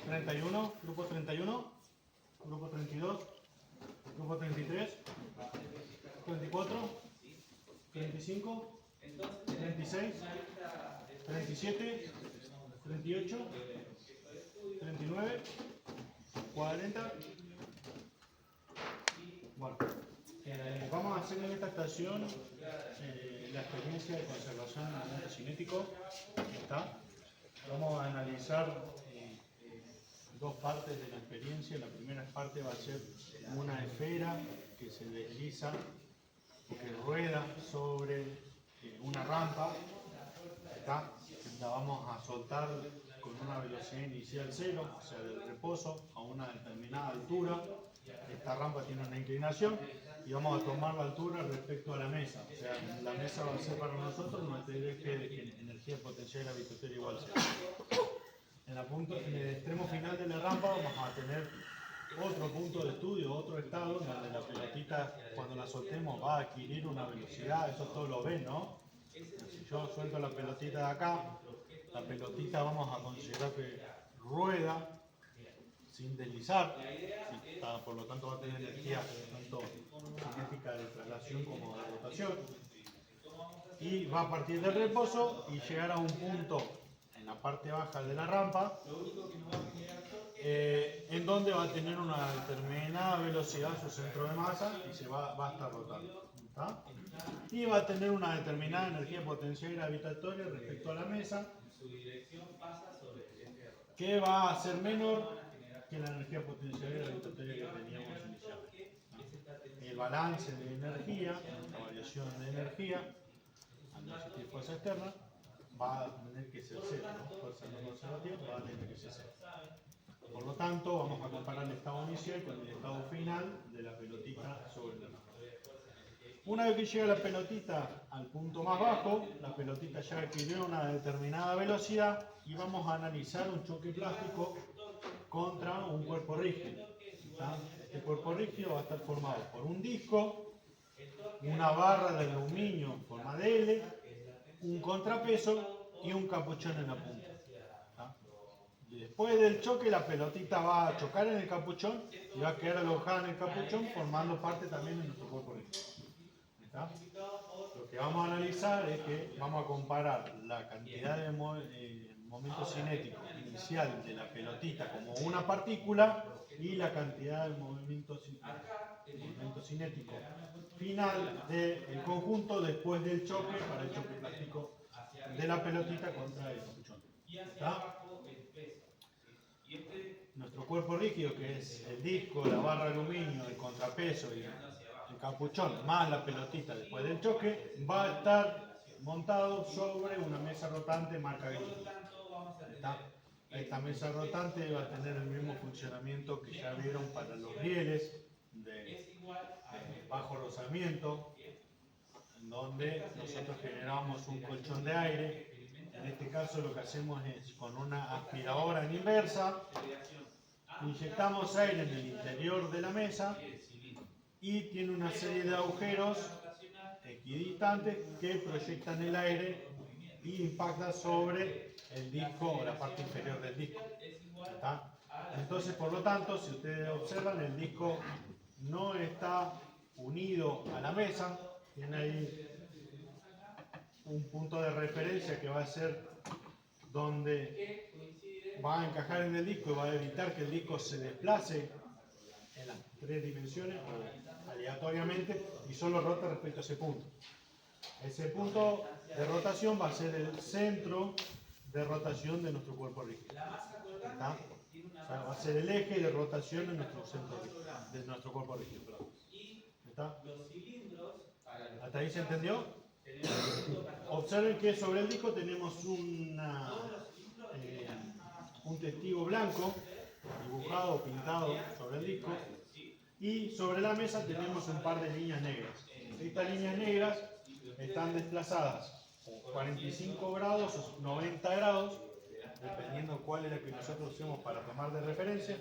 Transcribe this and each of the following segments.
31, grupo 31, grupo 32, grupo 33, 34, 35, 36, 37, 38, 39, 40. Bueno, vamos a hacer en esta estación la experiencia de conservación del momento cinético. ¿Está? Vamos a analizar dos partes de la experiencia. La primera parte va a ser una esfera que se desliza o que rueda sobre una rampa. ¿Está? La vamos a soltar con una velocidad inicial 0, o sea, del reposo a una determinada altura. Esta rampa tiene una inclinación y vamos a tomar la altura respecto a la mesa. O sea, la mesa va a ser para nosotros nuestro eje de energía potencial gravitatoria igual 0. En el extremo final de la rampa vamos a tener otro punto de estudio, otro estado, donde la pelotita, cuando la soltemos, va a adquirir una velocidad. Eso todos lo ven, ¿no? Si yo suelto la pelotita de acá, la pelotita vamos a considerar que rueda sin deslizar, por lo tanto va a tener energía tanto cinética de traslación como de rotación, y va a partir del reposo y llegar a un punto en la parte baja de la rampa en donde va a tener una determinada velocidad su centro de masa y se va a estar rotando. ¿Está? Y va a tener una determinada energía potencial gravitatoria respecto a la mesa, que va a ser menor que la energía potencial gravitatoria que teníamos inicialmente. El balance de energía, la variación de energía, al no existir fuerza externa, va a tener que ser cero, ¿no? Fuerza no conservativa va a tener que ser cero. Por lo tanto, vamos a comparar el estado inicial con el estado final de la pelotita sobre la rampa. Una vez que llega la pelotita al punto más bajo, la pelotita ya adquirió una determinada velocidad y vamos a analizar un choque plástico contra un cuerpo rígido. ¿Está? Este cuerpo rígido va a estar formado por un disco, una barra de aluminio en forma de L, un contrapeso y un capuchón en la punta. ¿Está? Y después del choque, la pelotita va a chocar en el capuchón y va a quedar alojada en el capuchón, formando parte también de nuestro cuerpo rígido. ¿Está? Lo que vamos a analizar es que vamos a comparar la cantidad de momento cinético inicial de la pelotita como una partícula y la cantidad de movimiento cinético final del conjunto después del choque, para el choque plástico de la pelotita contra el capuchón. ¿Está? Nuestro cuerpo rígido, que es el disco, la barra de aluminio, el contrapeso y el capuchón más la pelotita después del choque, va a estar montado sobre una mesa rotante marca Guillotin. Esta mesa rotante va a tener el mismo funcionamiento que ya vieron para los rieles de bajo rozamiento, en donde nosotros generamos un colchón de aire. En este caso lo que hacemos es con una aspiradora en inversa, inyectamos aire en el interior de la mesa y tiene una serie de agujeros equidistantes que proyectan el aire y impactan sobre el disco o la parte inferior del disco. ¿Está? Entonces, por lo tanto, si ustedes observan, el disco no está unido a la mesa, tiene ahí un punto de referencia que va a ser donde va a encajar en el disco y va a evitar que el disco se desplace en las tres dimensiones o aleatoriamente y solo rota respecto a ese punto. Ese punto de rotación va a ser el centro de rotación de nuestro cuerpo rígido. ¿Está? O sea, va a ser el eje de rotación de nuestro centro rígido, de nuestro cuerpo rígido. ¿Está? ¿Hasta ahí se entendió? Observen que sobre el disco tenemos un testigo blanco dibujado o pintado sobre el disco, y sobre la mesa tenemos un par de líneas negras. Estas líneas negras están desplazadas 45 grados o 90 grados, dependiendo cuál es la que nosotros usemos para tomar de referencia,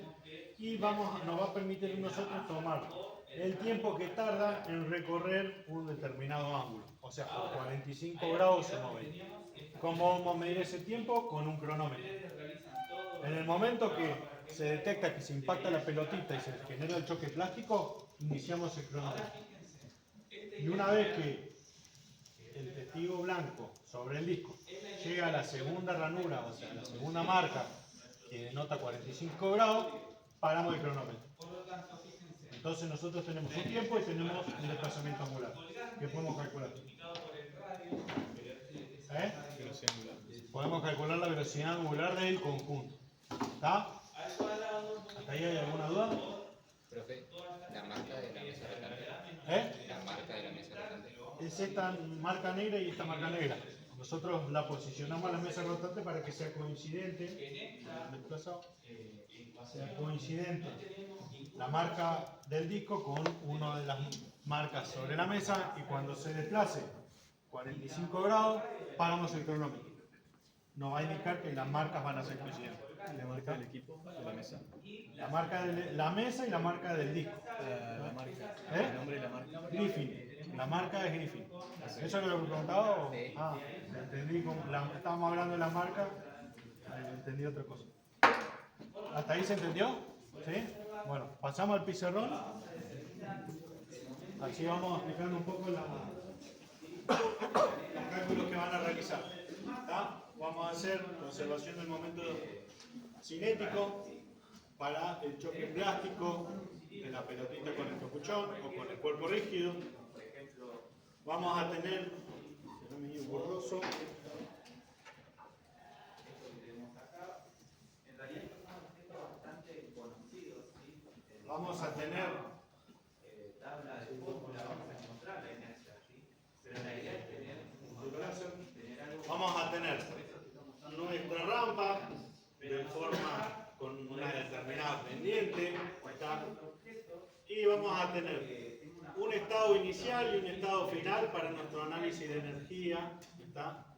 y nos va a permitir nosotros tomar el tiempo que tarda en recorrer un determinado ángulo, o sea, por 45 grados o 90. ¿Cómo vamos a medir ese tiempo? Con un cronómetro. En el momento que se detecta que se impacta la pelotita y se genera el choque plástico, iniciamos el cronómetro. Y una vez que el testigo blanco sobre el disco llega a la segunda ranura, o sea, a la segunda marca, que denota 45 grados, paramos el cronómetro. Entonces nosotros tenemos un tiempo y tenemos un desplazamiento angular, que podemos calcular. Podemos calcular la velocidad angular del conjunto. ¿Está? ¿Hasta ahí hay alguna duda? Profe, la marca de la mesa rotante. La marca de la mesa rotante. Es esta marca negra y esta marca negra. Nosotros la posicionamos a la mesa rotante para que sea coincidente. Sea coincidente la marca del disco con una de las marcas sobre la mesa, y cuando se desplace 45 grados, paramos el cronómetro. Nos va a indicar que las marcas van a ser coincidentes. ¿La marca del equipo? ¿De la mesa? La marca de la mesa y la marca del disco. La marca. ¿El nombre y la marca? Griffin. La marca es Griffin. ¿Eso es lo que me preguntaba? Ah, entendí. Estábamos hablando de la marca, entendí otra cosa. ¿Hasta ahí se entendió? ¿Sí? Bueno, pasamos al pizarrón. Así vamos explicando un poco los cálculos que van a realizar. ¿Está? Vamos a hacer conservación del momento cinético para el choque plástico de la pelotita con el capuchón o con el cuerpo rígido. Vamos a tener, borroso, vamos a tener nuestra rampa de forma con una determinada pendiente, ¿está? Y vamos a tener un estado inicial y un estado final para nuestro análisis de energía, ¿está?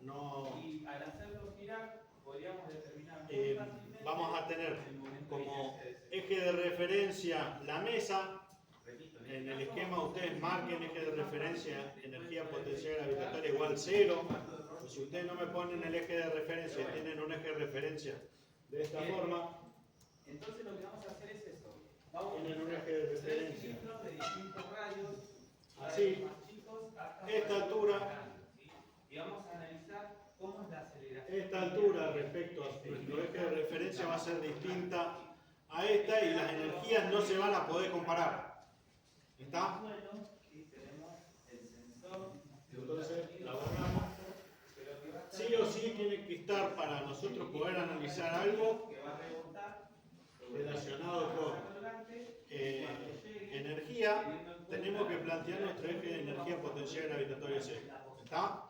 Vamos a tener como eje de referencia la mesa. En el esquema ustedes marquen eje de referencia energía potencial gravitatoria igual 0. Y si ustedes no me ponen el eje de referencia y tienen un eje de referencia de esta forma, entonces lo que vamos a hacer es eso. tienen un eje de referencia De distintos radios, así, esta altura, y vamos a analizar cómo es la aceleración. esta altura respecto a nuestro eje de referencia va a ser distinta a esta, y las energías no se van a poder comparar. ¿Está? Entonces, la borramos. Sí o sí tiene que estar, para nosotros poder analizar algo relacionado con energía, tenemos que plantear nuestro eje de energía potencial gravitatoria C. ¿Está?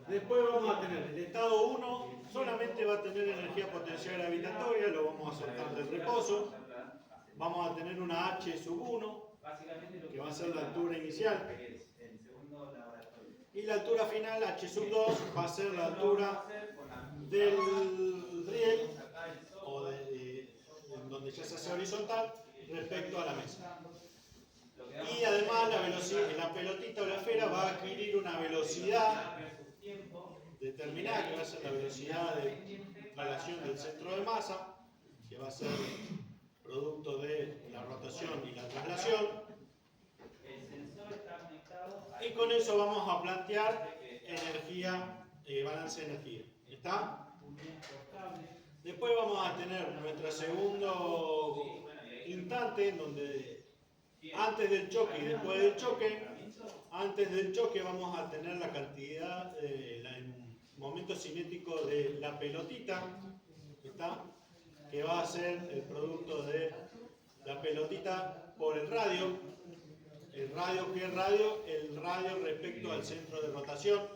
Después vamos a tener el estado 1, solamente va a tener energía potencial gravitatoria, lo vamos a soltar del reposo. Vamos a tener una H sub 1, que va a ser la altura inicial. Y la altura final, H sub 2, va a ser la altura del riel, o en donde ya se hace horizontal, respecto a la mesa. Y además la pelotita o la esfera va a adquirir una velocidad determinada, que va a ser la velocidad de traslación del centro de masa, que va a ser producto de la rotación y la traslación. Y con eso vamos a plantear energía, balance de energía. ¿Está? Después vamos a tener nuestro segundo instante, en donde antes del choque y después del choque. Antes del choque vamos a tener la cantidad, el momento cinético de la pelotita, ¿está? Que va a ser el producto de la pelotita por el radio. ¿El radio qué radio? El radio respecto al centro de rotación,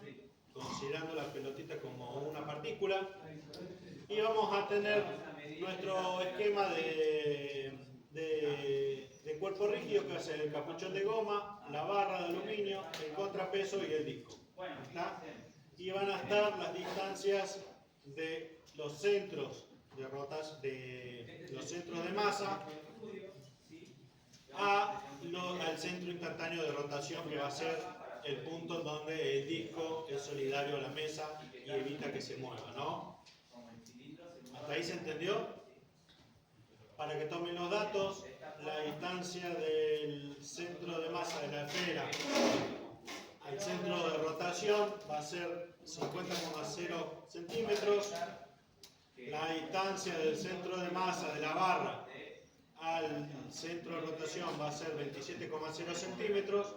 considerando la pelotita como una partícula. Y vamos a tener nuestro esquema de cuerpo rígido, que va a ser el capuchón de goma, la barra de aluminio, el contrapeso y el disco. ¿Está? Y van a estar las distancias de los centros los centros de masa al centro instantáneo de rotación, que va a ser el punto en donde el disco es solidario a la mesa y evita que se mueva, ¿no? Hasta ahí ahí se entendió? Para que tomen los datos, la distancia del centro de masa de la esfera al centro de rotación va a ser 50,0 centímetros. La distancia del centro de masa de la barra al centro de rotación va a ser 27,0 centímetros.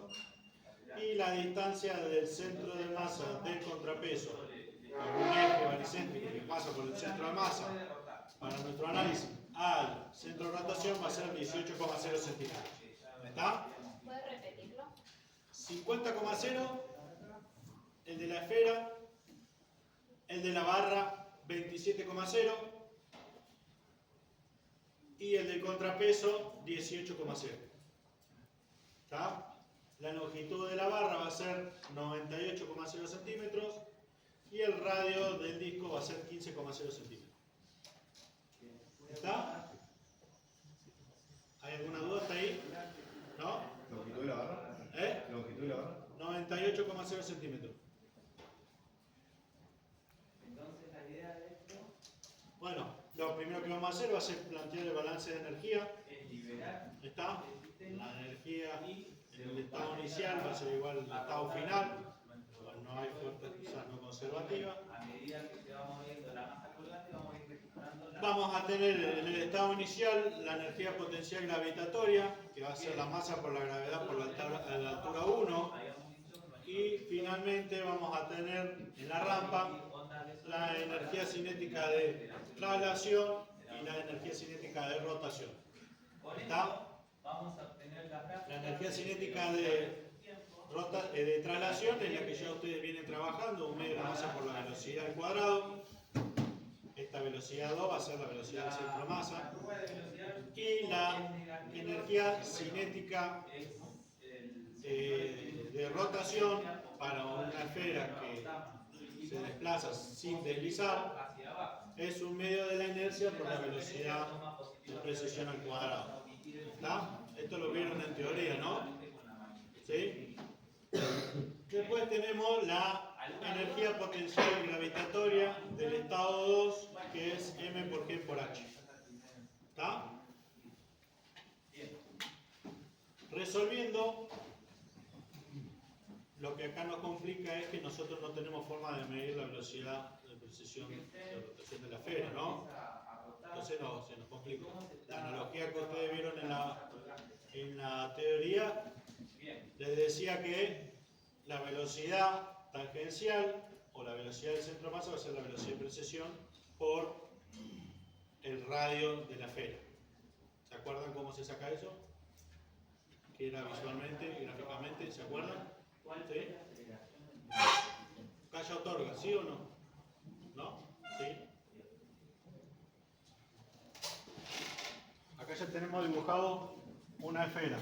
Y la distancia del centro de masa del contrapeso con un eje baricéntrico que pasa por el centro de masa para nuestro análisis al centro de rotación va a ser 18,0 centímetros. ¿Está? ¿Puedes repetirlo? 50,0 el de la esfera, el de la barra 27,0 y el del contrapeso 18,0. ¿Está? La longitud de la barra va a ser 98,0 centímetros y el radio del disco va a ser 15,0 centímetros. ¿Está? ¿Hay alguna duda hasta ahí? ¿No? ¿Longitud de la barra? ¿Eh? ¿Longitud de la barra? 98,0 centímetros. Entonces la idea de esto Bueno, lo primero que vamos a hacer va a ser plantear el balance de energía. es liberar ¿Está? el sistema La energía y en el estado inicial va a ser igual al estado final. No hay fuerza quizás no conservativa. a medida que se va moviendo la masa colgante vamos a ir registrando la Vamos a tener en el estado inicial la energía potencial gravitatoria, que va a ser la masa por la gravedad por la altura 1. Y finalmente vamos a tener en la rampa la energía cinética de traslación y la energía cinética de rotación. ¿Está? vamos a obtener la gráfica La energía cinética de traslación es la que ya ustedes vienen trabajando, un medio de masa por la velocidad al cuadrado. Esta velocidad 2 va a ser la velocidad del centro de masa. Y la energía cinética de rotación para una esfera que se desplaza sin deslizar hacia abajo. es un medio de la inercia por la velocidad de precesión al cuadrado. ¿Está? Esto lo vieron en teoría, ¿no? ¿Sí? Después tenemos la energía potencial gravitatoria del estado 2, que es m por g por h. ¿Está? Resolviendo, lo que acá nos complica es que nosotros no tenemos forma de medir la velocidad de precesión de rotación de la esfera, ¿no? Entonces se nos complica. La analogía que ustedes vieron en la teoría les decía que la velocidad tangencial o la velocidad del centro de masa va a ser la velocidad de precesión por el radio de la esfera. ¿Se acuerdan cómo se saca eso? Que era visualmente y gráficamente, ¿se acuerdan? ¿Sí? Acá ya otorga, ¿sí o no? ¿No? ¿Sí? Acá ya tenemos dibujado una esfera,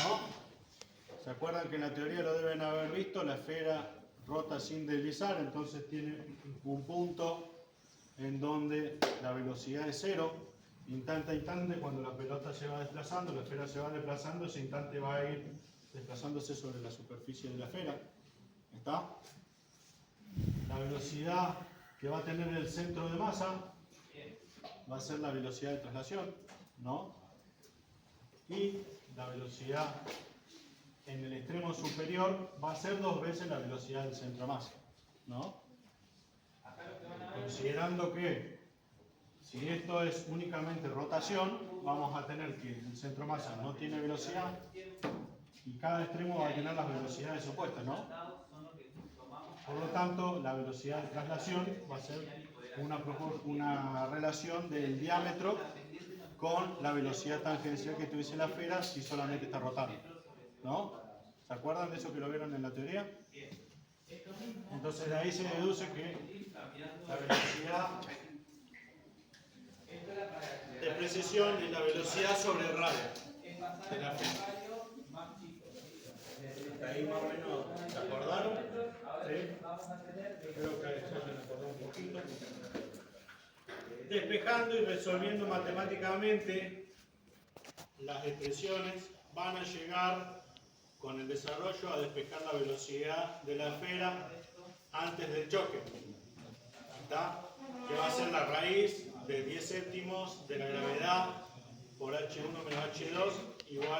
¿no? ¿Se acuerdan que en la teoría lo deben haber visto? La esfera rota sin deslizar, entonces tiene un punto en donde la velocidad es 0. Instante a instante, cuando la pelota se va desplazando, la esfera se va desplazando, ese instante va a ir desplazándose sobre la superficie de la esfera. ¿Está? La velocidad que va a tener el centro de masa va a ser la velocidad de traslación, ¿no? Y la velocidad en el extremo superior va a ser 2 veces la velocidad del centro de masa, ¿no? Considerando que si esto es únicamente rotación, vamos a tener que el centro de masa no tiene velocidad y cada extremo va a tener las velocidades opuestas, ¿no? Por lo tanto, la velocidad de traslación va a ser una relación del diámetro con la velocidad tangencial que tuviese la esfera si solamente está rotando, ¿no? ¿Se acuerdan de eso que lo vieron en la teoría? Entonces de ahí se deduce que la velocidad de precesión es la velocidad sobre el radio de la esfera. Hasta ahí más o menos, ¿se acordaron? ¿Sí? Creo que ya se me acordó un poquito. Despejando y resolviendo matemáticamente las expresiones van a llegar con el desarrollo a despejar la velocidad de la esfera antes del choque. ¿Está? Que va a ser la raíz de 10 séptimos de la gravedad por H1 menos H2 igual